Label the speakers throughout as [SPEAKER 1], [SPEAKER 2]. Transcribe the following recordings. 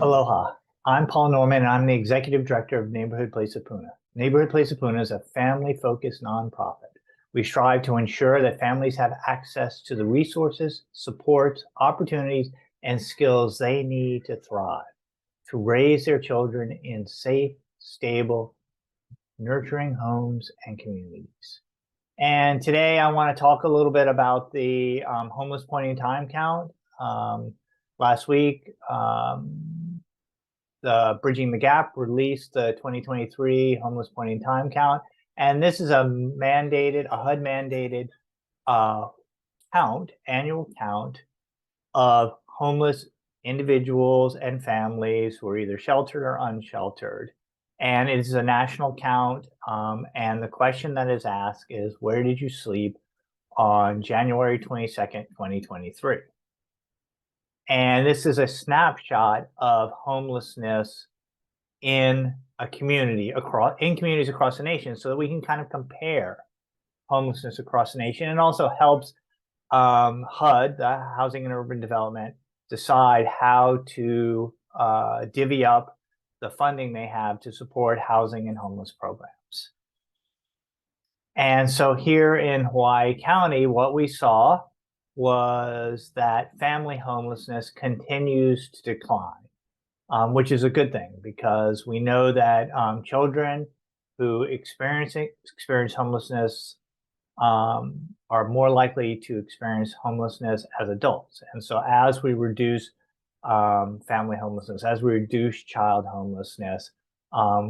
[SPEAKER 1] Aloha. I'm Paul Norman, and I'm the Executive Director of Neighborhood Place of Puna. Neighborhood Place of Puna is a family-focused nonprofit. We strive to ensure that families have access to the resources, support, opportunities, and skills they need to thrive, to raise their children in safe, stable, nurturing homes and communities. And today I want to talk a little bit about the homeless point in time count. Last week, the Bridging the Gap released the 2023 homeless point in time count. And this is a HUD mandated annual count of homeless individuals and families who are either sheltered or unsheltered. And it is a national count. And the question that is asked is, where did you sleep on January 22nd, 2023? And this is a snapshot of homelessness in communities across the nation, so that we can kind of compare homelessness across the nation. And also helps HUD, the Housing and Urban Development, decide how to divvy up the funding they have to support housing and homeless programs. And so here in Hawaii County, what we saw was that family homelessness continues to decline, which is a good thing, because we know that children who experience homelessness are more likely to experience homelessness as adults. And so as we reduce family homelessness, as we reduce child homelessness,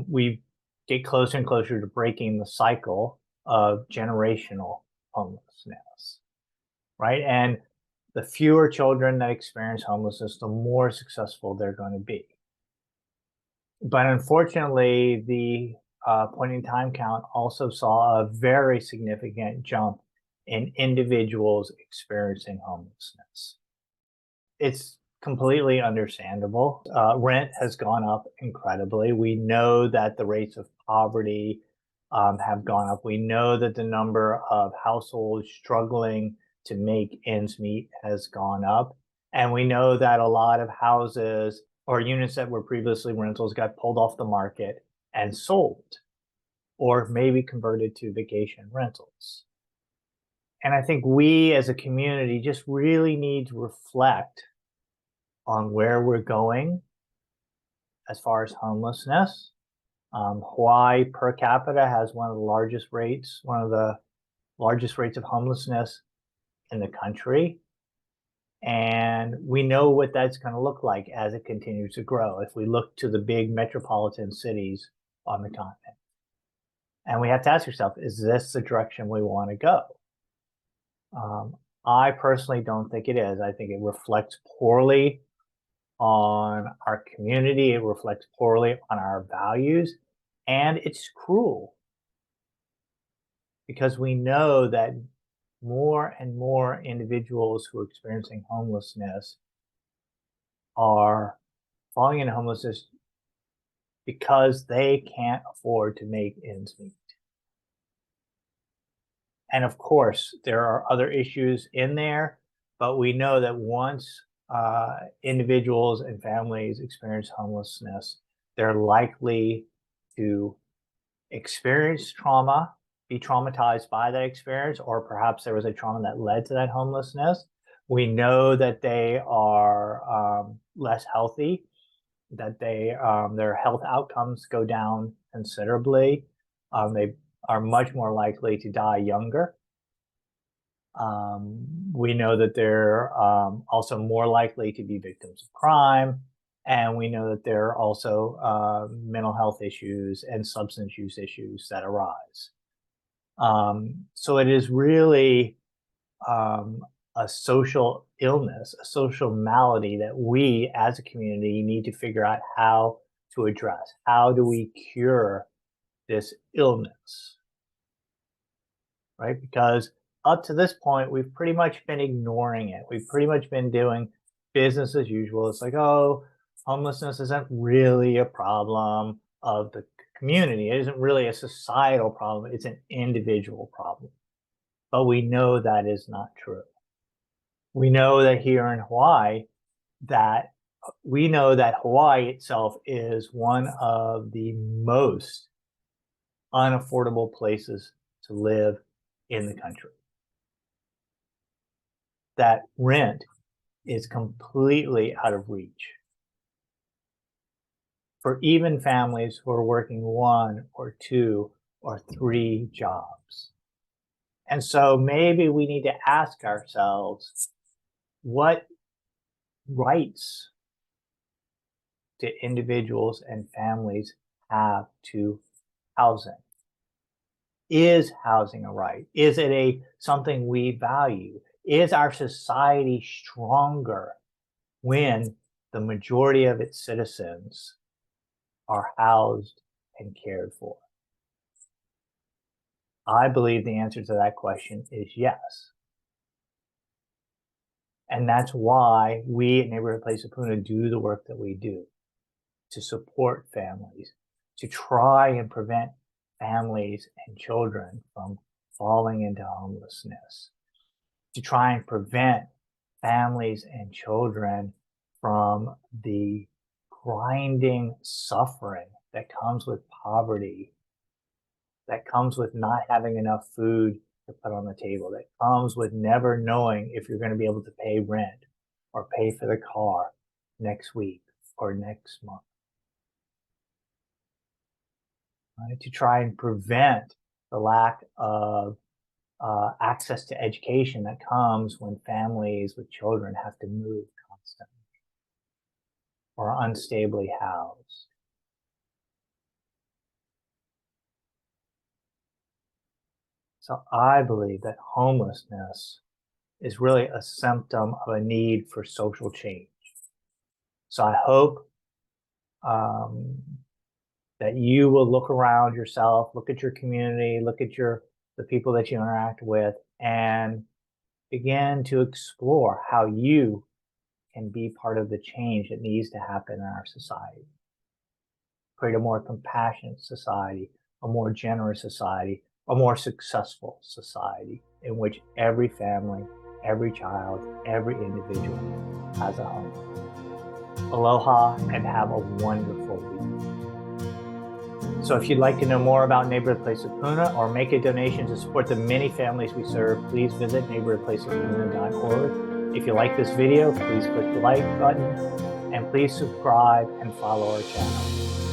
[SPEAKER 1] we get closer and closer to breaking the cycle of generational homelessness, right? And the fewer children that experience homelessness, the more successful they're going to be. But unfortunately, the point in time count also saw a very significant jump in individuals experiencing homelessness. It's completely understandable. Rent has gone up incredibly. We know that the rates of poverty have gone up. We know that the number of households struggling to make ends meet has gone up. And we know that a lot of houses or units that were previously rentals got pulled off the market and sold, or maybe converted to vacation rentals. And I think we as a community just really need to reflect on where we're going as far as homelessness. Hawaii per capita has one of the largest rates of homelessness in the country. And we know what that's going to look like as it continues to grow if we look to the big metropolitan cities on the continent. And we have to ask ourselves, is this the direction we want to go? I personally don't think it is. I think it reflects poorly on our community. It reflects poorly on our values. And it's cruel, because we know that more and more individuals who are experiencing homelessness are falling into homelessness because they can't afford to make ends meet. And of course, there are other issues in there, but we know that once individuals and families experience homelessness, they're likely to experience trauma, be traumatized by that experience, or perhaps there was a trauma that led to that homelessness. We know that they are less healthy, that their health outcomes go down considerably. They are much more likely to die younger. We know that they're also more likely to be victims of crime. And we know that there are also mental health issues and substance use issues that arise. So it is really a social illness, a social malady that we as a community need to figure out how to address. How do we cure this illness, right? Because up to this point, we've pretty much been ignoring it. We've pretty much been doing business as usual. It's like, oh, homelessness isn't really a problem of the community. It isn't really a societal problem. It's an individual problem. But we know that is not true. We know that here in Hawaii, that we know that Hawaii itself is one of the most unaffordable places to live in the country. That rent is completely out of reach for even families who are working 1 or 2 or 3 jobs. And so maybe we need to ask ourselves, what rights do individuals and families have to housing? Is housing a right? Is it something we value? Is our society stronger when the majority of its citizens are housed and cared for? I believe the answer to that question is yes. And that's why we at Neighborhood Place of Puna do the work that we do, to support families, to try and prevent families and children from falling into homelessness, to try and prevent families and children from the grinding suffering that comes with poverty, that comes with not having enough food to put on the table, that comes with never knowing if you're going to be able to pay rent or pay for the car next week or next month. Right? To try and prevent the lack of access to education that comes when families with children have to move constantly or are unstably housed. So I believe that homelessness is really a symptom of a need for social change. So I hope that you will look around yourself, look at your community, look at the people that you interact with, and begin to explore how you can be part of the change that needs to happen in our society. Create a more compassionate society, a more generous society, a more successful society in which every family, every child, every individual has a home. Aloha and have a wonderful week. So if you'd like to know more about Neighborhood Place of Puna or make a donation to support the many families we serve, please visit neighborhoodplaceofpuna.org. If you like this video, please click the like button and please subscribe and follow our channel.